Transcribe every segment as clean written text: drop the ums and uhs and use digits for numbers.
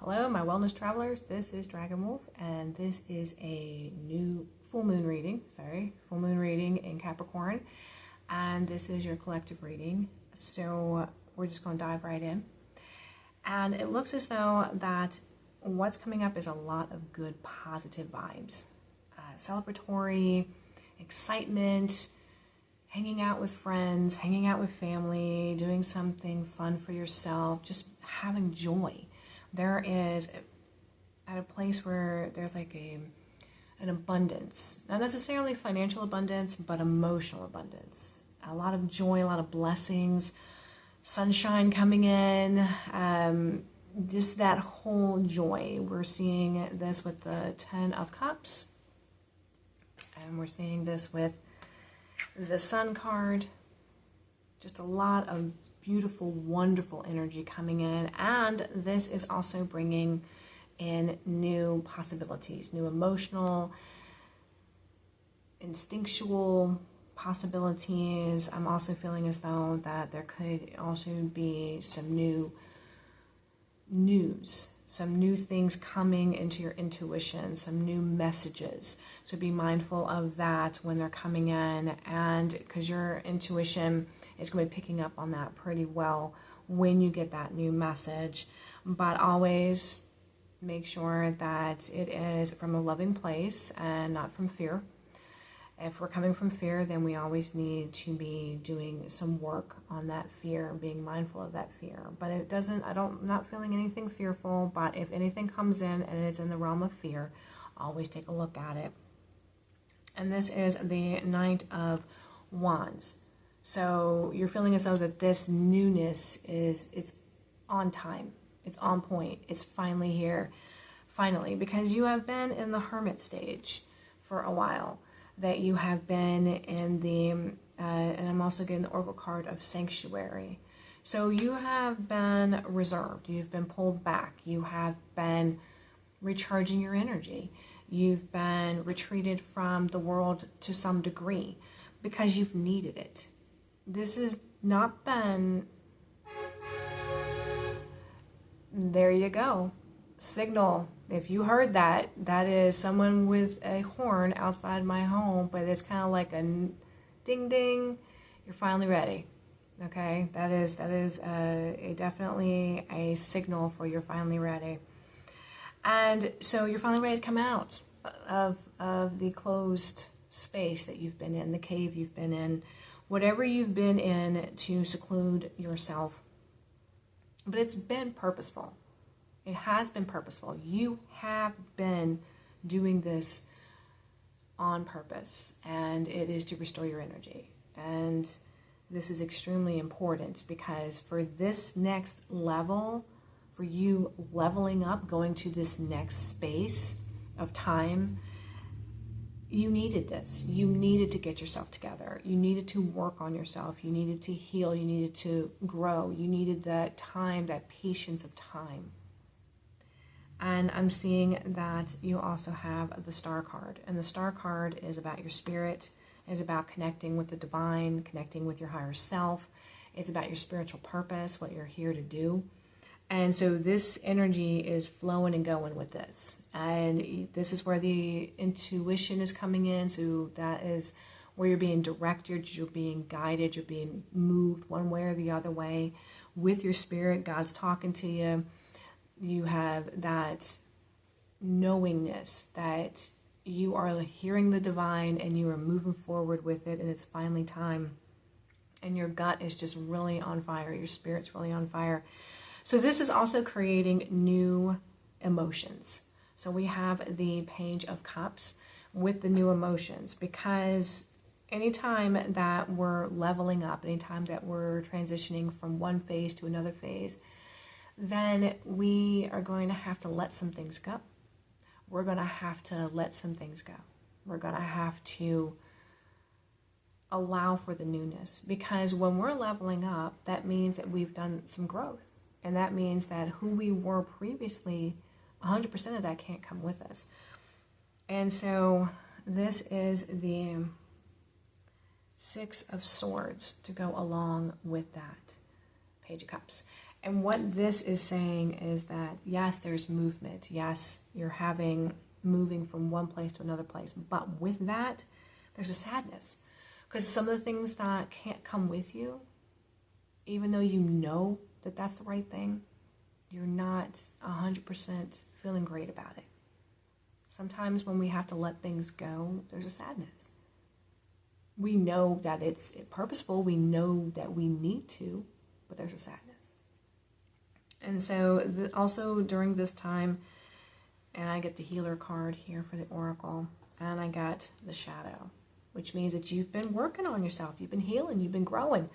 Hello, my wellness travelers. This is Dragonwolf, and this is a new full moon reading. Full moon reading in Capricorn, and this is your collective reading. So we're just going to dive right in. And it looks as though that what's coming up is a lot of good, positive vibes, celebratory, excitement, hanging out with friends, hanging out with family, doing something fun for yourself, just having joy. There is at a place where there's like an abundance, not necessarily financial abundance, but emotional abundance. A lot of joy, a lot of blessings, sunshine coming in, just that whole joy. We're seeing this with the 10 of Cups, and we're seeing this with the Sun card. Just a lot of beautiful, wonderful energy coming in, and this is also bringing in new possibilities, new emotional, instinctual possibilities. I'm also feeling as though that there could also be some new news, some new things coming into your intuition, some new messages. So be mindful of that when they're coming in, and because your intuition is going to be picking up on that pretty well when you get that new message. But always make sure that it is from a loving place and not from fear. If we're coming from fear, then we always need to be doing some work on that fear, being mindful of that fear. But I'm not feeling anything fearful, but if anything comes in and it's in the realm of fear, always take a look at it. And this is the Knight of Wands. So you're feeling as though that this newness it's on time, it's on point, it's finally here, finally, because you have been in the hermit stage for a while, that you have been in the, and I'm also getting the Oracle card of Sanctuary. So you have been reserved, you've been pulled back, you have been recharging your energy, you've been retreated from the world to some degree because you've needed it. This has not been, there you go, signal. If you heard that, that is someone with a horn outside my home, but it's kind of like a ding ding, you're finally ready. Okay, that is definitely a signal for you're finally ready. And so you're finally ready to come out of the closed space that you've been in, the cave you've been in, whatever you've been in to seclude yourself. But it's been purposeful. It has been purposeful. You have been doing this on purpose, and it is to restore your energy. And this is extremely important because for this next level, for you leveling up, going to this next space of time, you needed this. You needed to get yourself together. You needed to work on yourself. You needed to heal. You needed to grow. You needed that time, that patience of time. And I'm seeing that you also have the Star card. And the Star card is about your spirit, is about connecting with the divine, connecting with your higher self. It's about your spiritual purpose, what you're here to do. And so this energy is flowing and going with this. And this is where the intuition is coming in. So that is where you're being directed, you're being guided, you're being moved one way or the other way with your spirit. God's talking to you. You have that knowingness that you are hearing the divine and you are moving forward with it, and it's finally time. And your gut is just really on fire. Your spirit's really on fire. So this is also creating new emotions. So we have the Page of Cups with the new emotions, because anytime that we're leveling up, anytime that we're transitioning from one phase to another phase, then we are going to have to let some things go. We're going to have to let some things go. We're going to have to allow for the newness, because when we're leveling up, that means that we've done some growth. And that means that who we were previously, 100% of that can't come with us. And so this is the Six of Swords to go along with that Page of Cups. And what this is saying is that, yes, there's movement. Yes, you're moving from one place to another place. But with that, there's a sadness. Because some of the things that can't come with you, even though you know that that's the right thing, you're not 100% feeling great about it. Sometimes when we have to let things go, there's a sadness. We know that it's purposeful. We know that we need to, but there's a sadness. And so also during this time, and I get the healer card here for the oracle, and I got the shadow, which means that you've been working on yourself. You've been healing. You've been growing.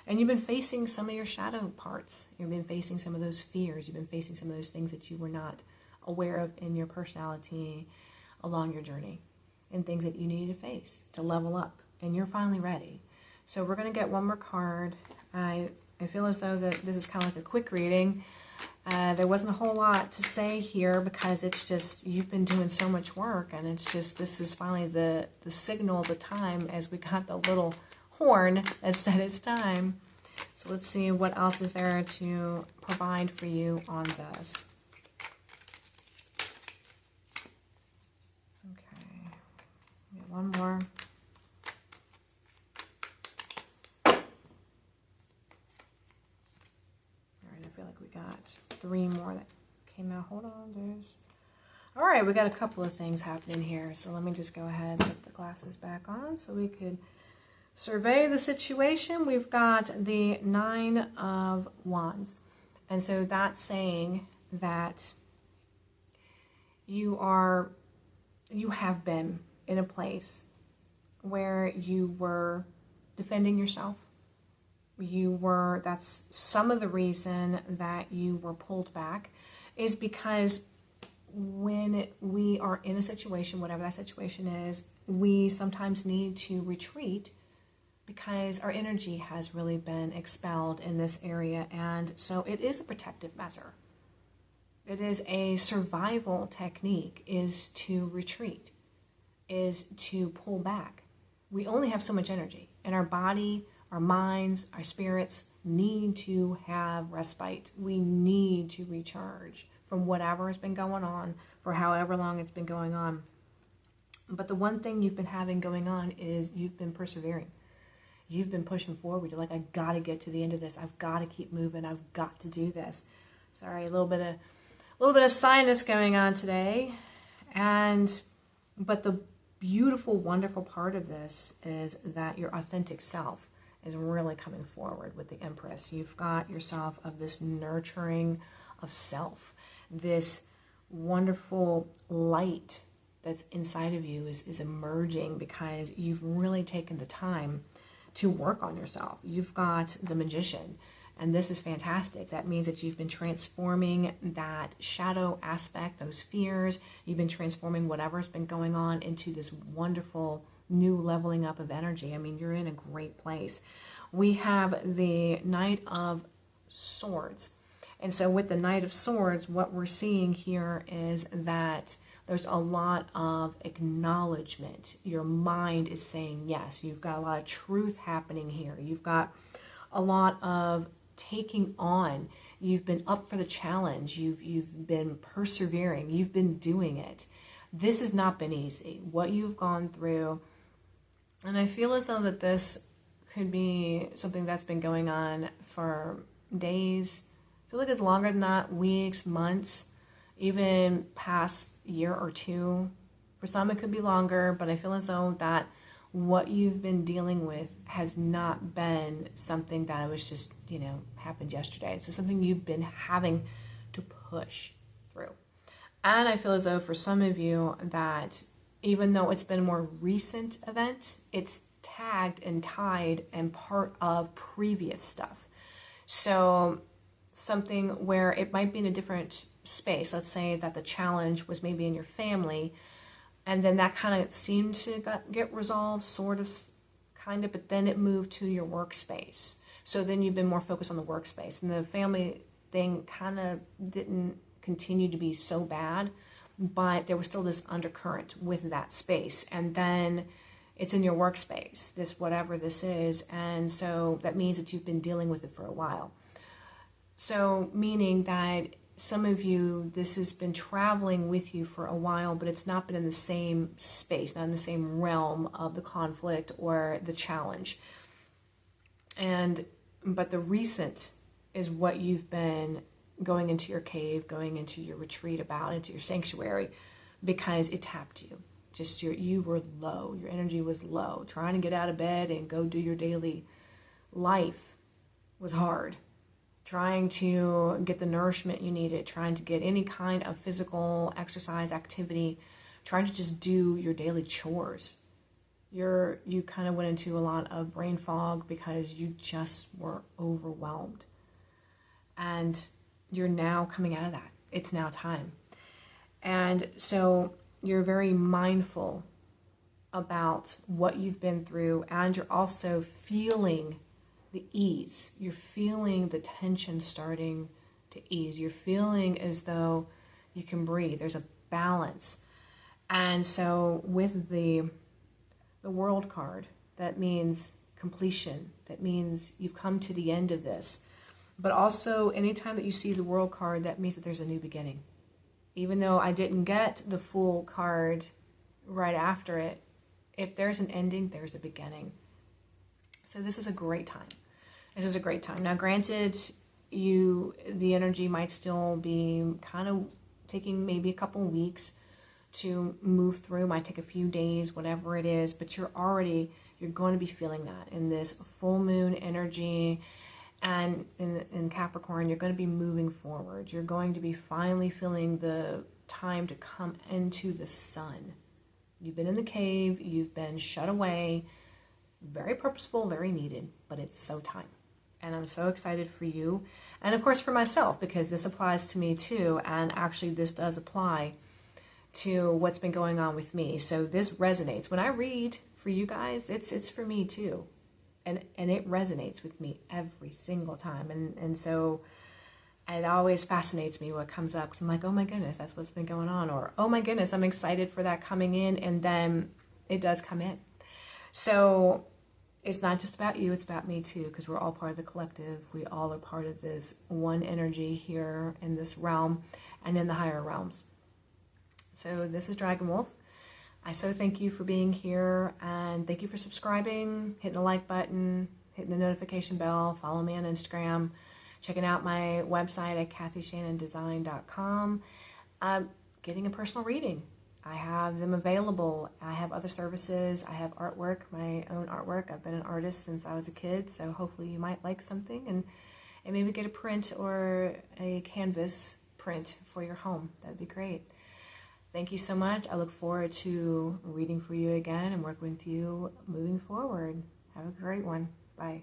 And you've been facing some of your shadow parts. You've been facing some of those fears. You've been facing some of those things that you were not aware of in your personality along your journey, and things that you needed to face to level up. And you're finally ready. So we're going to get one more card. I feel as though that this is kind of like a quick reading. There wasn't a whole lot to say here because it's just, you've been doing so much work, and it's just, this is finally the signal, the time, as we got the little horn that said it's time. So let's see what else is there to provide for you on this. Okay, get one more. I feel like we got 3 more that came out. Hold on, dudes. All right, we got a couple of things happening here. So let me just go ahead and put the glasses back on so we could survey the situation. We've got the 9 of Wands. And so that's saying that you have been in a place where you were defending yourself. That's some of the reason that you were pulled back, is because when we are in a situation, whatever that situation is, we sometimes need to retreat because our energy has really been expelled in this area. And so it is a protective measure. It is a survival technique, is to retreat, is to pull back. We only have so much energy, and our body, our minds, our spirits need to have respite. We need to recharge from whatever has been going on for however long it's been going on. But the one thing you've been having going on is you've been persevering. You've been pushing forward. You're like, I got to get to the end of this. I've got to keep moving. I've got to do this. Sorry, a little bit of sinus going on today. But the beautiful, wonderful part of this is that your authentic self is really coming forward with the Empress. You've got yourself of this nurturing of self, this wonderful light that's inside of you is emerging because you've really taken the time to work on yourself. You've got the Magician, and this is fantastic. That means that you've been transforming that shadow aspect, those fears. You've been transforming whatever's been going on into this wonderful new leveling up of energy. I mean, you're in a great place. We have the Knight of Swords. And so with the Knight of Swords, what we're seeing here is that there's a lot of acknowledgement. Your mind is saying yes. You've got a lot of truth happening here. You've got a lot of taking on. You've been up for the challenge. You've been persevering. You've been doing it. This has not been easy. What you've gone through. And I feel as though that this could be something that's been going on for days. I feel like it's longer than that, weeks, months, even past year or two. For some it could be longer, but I feel as though that what you've been dealing with has not been something that was just, happened yesterday. It's something you've been having to push through. And I feel as though for some of you that even though it's been a more recent event, it's tagged and tied and part of previous stuff. So something where it might be in a different space. Let's say that the challenge was maybe in your family, and then that kind of seemed to get resolved, kind of, but then it moved to your workspace. So then you've been more focused on the workspace, and the family thing kind of didn't continue to be so bad, but there was still this undercurrent with that space. And then it's in your workspace, this whatever this is, and so that means that you've been dealing with it for a while. So meaning that some of you, this has been traveling with you for a while, but it's not been in the same space, not in the same realm of the conflict or the challenge. But the recent is what you've been going into your cave, going into your retreat about, into your sanctuary, because it tapped you. You were low, your energy was low. Trying to get out of bed and go do your daily life was hard. Trying to get the nourishment you needed, trying to get any kind of physical exercise activity, trying to just do your daily chores. You kind of went into a lot of brain fog because you just were overwhelmed. And you're now coming out of that. It's now time. And so you're very mindful about what you've been through, and you're also feeling the ease. You're feeling the tension starting to ease. You're feeling as though you can breathe. There's a balance. And so with the World card, that means completion. That means you've come to the end of this. But also, anytime that you see the World card, that means that there's a new beginning. Even though I didn't get the Fool card right after it, if there's an ending, there's a beginning. So this is a great time. This is a great time. Now, granted, the energy might still be kind of taking maybe a couple weeks to move through, might take a few days, whatever it is, but you're going to be feeling that in this full moon energy. And in Capricorn, you're going to be moving forward. You're going to be finally feeling the time to come into the sun. You've been in the cave, you've been shut away, very purposeful, very needed, but it's so time. And I'm so excited for you. And of course for myself, because this applies to me too. And actually this does apply to what's been going on with me. So this resonates. When I read for you guys, it's for me too. And it resonates with me every single time. And so it always fascinates me what comes up. 'Cause I'm like, oh my goodness, that's what's been going on. Or, oh my goodness, I'm excited for that coming in. And then it does come in. So it's not just about you, it's about me too. Because we're all part of the collective. We all are part of this one energy here in this realm and in the higher realms. So this is Dragonwolf. I so thank you for being here, and thank you for subscribing, hitting the like button, hitting the notification bell, follow me on Instagram, checking out my website at KathyShannonDesign.com, getting a personal reading. I have them available. I have other services. I have artwork, my own artwork. I've been an artist since I was a kid, so hopefully you might like something and maybe get a print or a canvas print for your home. That'd be great. Thank you so much. I look forward to reading for you again and working with you moving forward. Have a great one. Bye.